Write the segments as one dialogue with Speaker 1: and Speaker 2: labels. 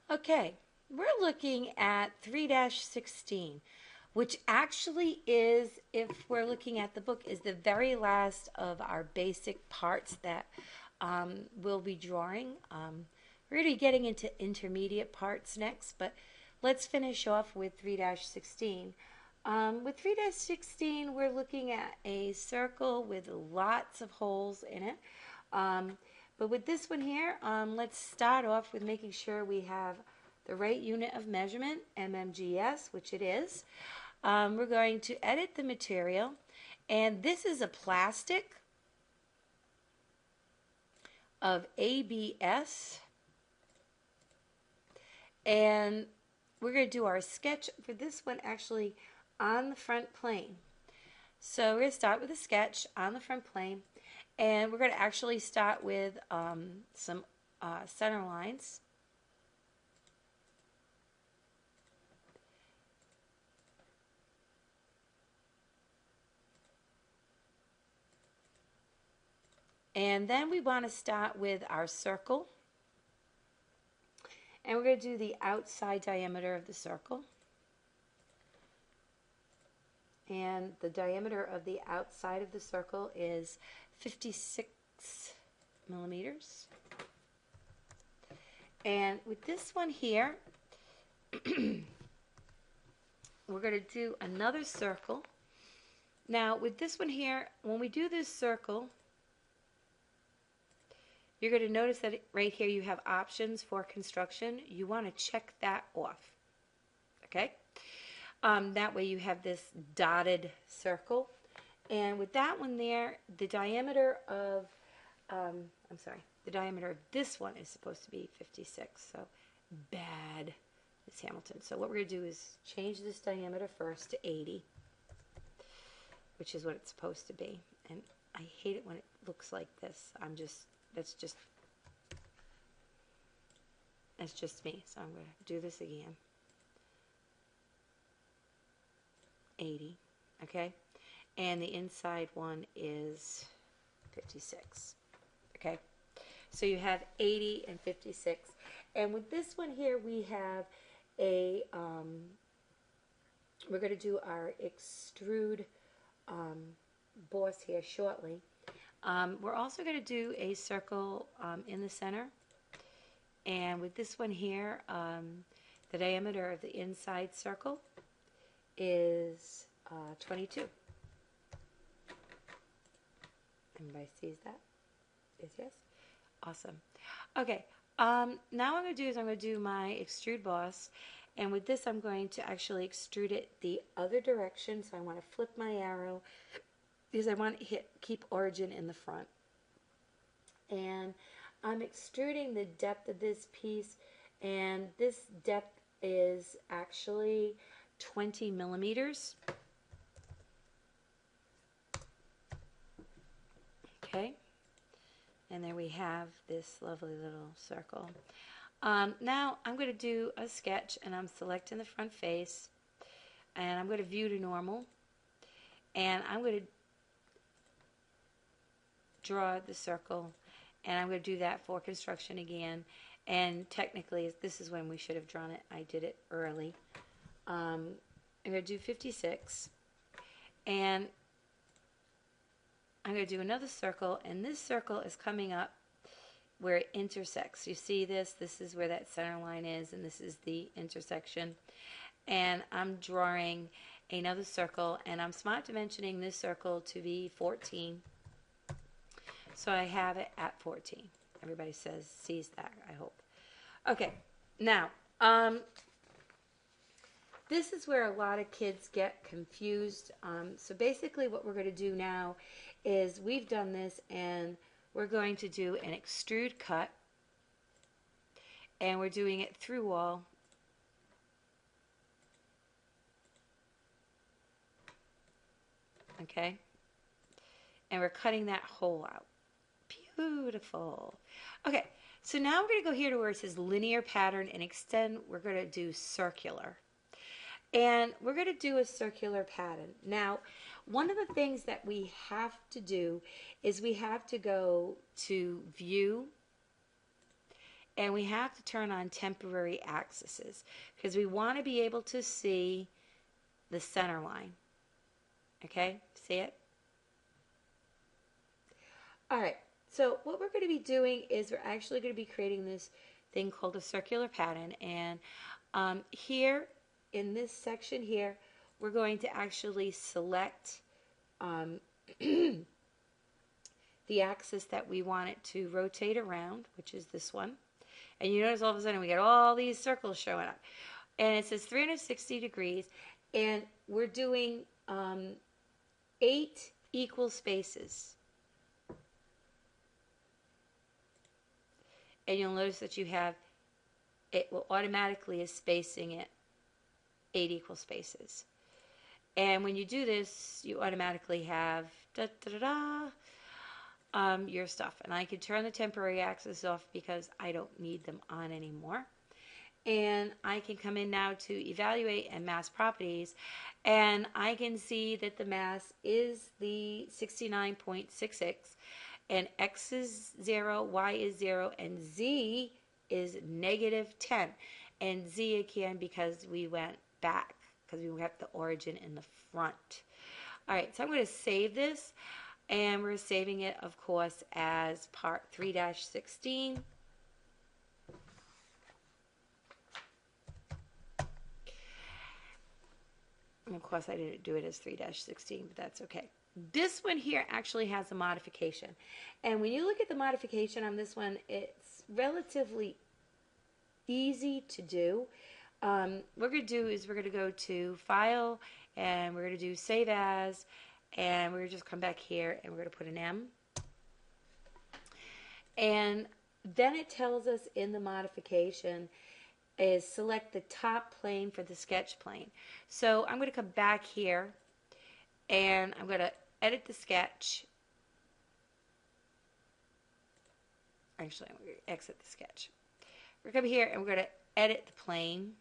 Speaker 1: Okay, we're looking at 3-16, which actually is, if we're looking at the book, is the very last of our basic parts that we'll be drawing. We're going to be getting into intermediate parts next, but let's finish off with 3-16. With 3-16, we're looking at a circle with lots of holes in it. But with this one here, let's start off with making sure we have the right unit of measurement, mmgs, which it is. We're going to edit the material, and this is a plastic of ABS, and we're going to do our sketch for this one actually on the front plane. So we're going to start with a sketch on the front plane, and we're going to actually start with some center lines. And then we want to start with our circle. And we're going to do the outside diameter of the circle. And the diameter of the outside of the circle is 56 millimeters. And with this one here, we're going to do another circle. Now with this one here, when we do this circle, you're going to notice that right here you have options for construction. You want to check that off. Okay? That way you have this dotted circle. And with that one there, the diameter of, the diameter of this one is supposed to be 56. So bad, Miss Hamilton. So what we're going to do is change this diameter first to 80, which is what it's supposed to be. And I hate it when it looks like this. That's just me. So I'm going to do this again. 80, okay? And the inside one is 56, okay? So you have 80 and 56. And with this one here, we have a, we're going to do our extrude boss here shortly. We're also going to do a circle in the center. And with this one here, the diameter of the inside circle is 22. Everybody sees that? Yes? Awesome. Okay, now what I'm going to do is I'm going to do my extrude boss. And with this, I'm going to actually extrude it the other direction. So I want to flip my arrow because I want to keep origin in the front. And I'm extruding the depth of this piece, and this depth is actually 20 millimeters. Okay, and there we have this lovely little circle. Now I'm going to do a sketch, and I'm selecting the front face, and I'm going to view to normal, and I'm going to draw the circle, and I'm going to do that for construction again. And technically this is when we should have drawn it. I did it early. I'm going to do 56, and I'm going to do another circle, and this circle is coming up where it intersects. You see this? This is where that center line is, and this is the intersection. And I'm drawing another circle, and I'm smart dimensioning this circle to be 14. So I have it at 14. Everybody sees that, I hope. Okay, now, this is where a lot of kids get confused. So basically what we're going to do now is we've done this, and we're going to do an extrude cut, and we're doing it through wall. Okay, and we're cutting that hole out. Beautiful. Okay, so now we're going to go here to where it says linear pattern and extend. We're going to do circular. And we're going to do a circular pattern. Now, one of the things that we have to do is we have to go to view and we have to turn on temporary axes because we want to be able to see the center line. Okay, see it? All right, so what we're going to be doing is we're actually going to be creating this thing called a circular pattern. And here in this section here, we're going to actually select the axis that we want it to rotate around, which is this one. And you notice all of a sudden we get all these circles showing up. And it says 360 degrees. And we're doing 8 equal spaces. And you'll notice that you have, it will automatically is spacing it 8 equal spaces. And when you do this, you automatically have your stuff. And I can turn the temporary axis off because I don't need them on anymore. And I can come in now to evaluate and mass properties, and I can see that the mass is the 69.66, and X is 0, Y is 0, and Z is -10. And Z again because we went back, because we have the origin in the front. All right, so I'm going to save this, and we're saving it, of course, as part 3-16. And of course, I didn't do it as 3-16, but that's okay. This one here actually has a modification. And when you look at the modification on this one, it's relatively easy to do. What we're going to do is we're going to go to File, and we're going to do Save As, and we're going to just come back here, and we're going to put an M. And then it tells us in the modification is select the top plane for the sketch plane. So I'm going to come back here, and I'm going to edit the sketch. Actually, I'm going to exit the sketch. We're going to come here, and we're going to edit the plane,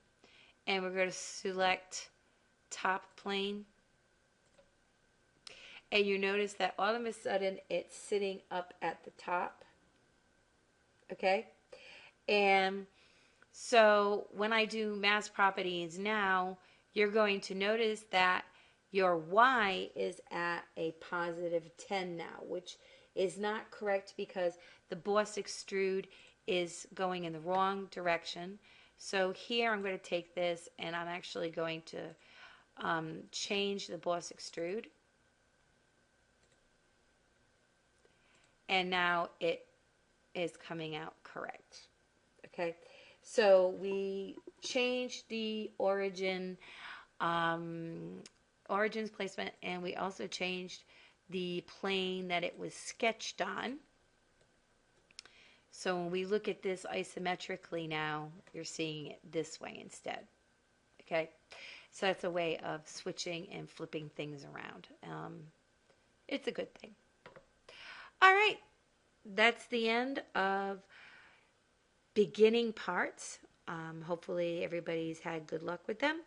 Speaker 1: and we're going to select top plane. And you notice that all of a sudden it's sitting up at the top. Okay? And so when I do mass properties now, you're going to notice that your Y is at a +10 now, which is not correct because the boss extrude is going in the wrong direction. So here I'm going to take this, and I'm actually going to change the boss extrude. And now it is coming out correct. Okay? So we changed the origins placement, and we also changed the plane that it was sketched on. So when we look at this isometrically now, you're seeing it this way instead. Okay? So that's a way of switching and flipping things around. It's a good thing. All right. That's the end of beginning parts. Hopefully everybody's had good luck with them.